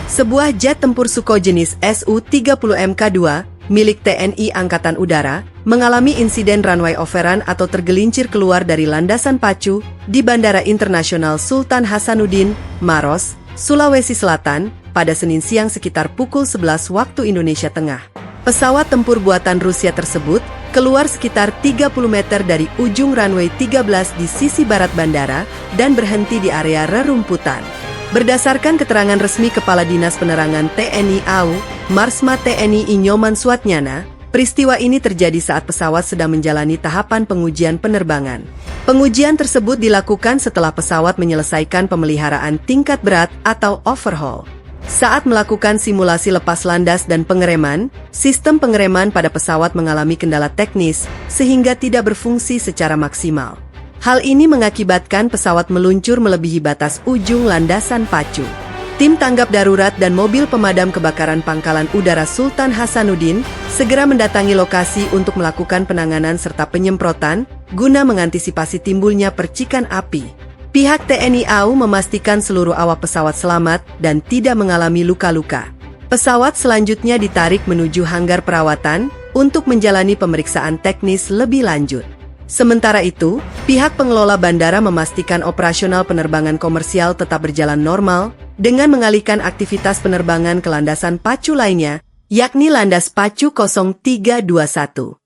Sebuah jet tempur Sukhoi jenis Su-30 Mk2 milik TNI Angkatan Udara mengalami insiden runway overrun atau tergelincir keluar dari landasan pacu di Bandara Internasional Sultan Hasanuddin, Maros, Sulawesi Selatan, pada Senin siang sekitar pukul 11 waktu Indonesia Tengah. Pesawat tempur buatan Rusia tersebut keluar sekitar 30 meter dari ujung runway 13 di sisi barat bandara dan berhenti di area rerumputan. Berdasarkan keterangan resmi Kepala Dinas Penerangan TNI AU, Marsma TNI Nyoman Suatnyana, peristiwa ini terjadi saat pesawat sedang menjalani tahapan pengujian penerbangan. Pengujian tersebut dilakukan setelah pesawat menyelesaikan pemeliharaan tingkat berat atau overhaul. Saat melakukan simulasi lepas landas dan pengereman, sistem pengereman pada pesawat mengalami kendala teknis sehingga tidak berfungsi secara maksimal. Hal ini mengakibatkan pesawat meluncur melebihi batas ujung landasan pacu. Tim tanggap darurat dan mobil pemadam kebakaran Pangkalan Udara Sultan Hasanuddin segera mendatangi lokasi untuk melakukan penanganan serta penyemprotan guna mengantisipasi timbulnya percikan api. Pihak TNI AU memastikan seluruh awak pesawat selamat dan tidak mengalami luka-luka. Pesawat selanjutnya ditarik menuju hanggar perawatan untuk menjalani pemeriksaan teknis lebih lanjut. Sementara itu, pihak pengelola bandara memastikan operasional penerbangan komersial tetap berjalan normal dengan mengalihkan aktivitas penerbangan ke landasan pacu lainnya, yakni landas pacu 0321.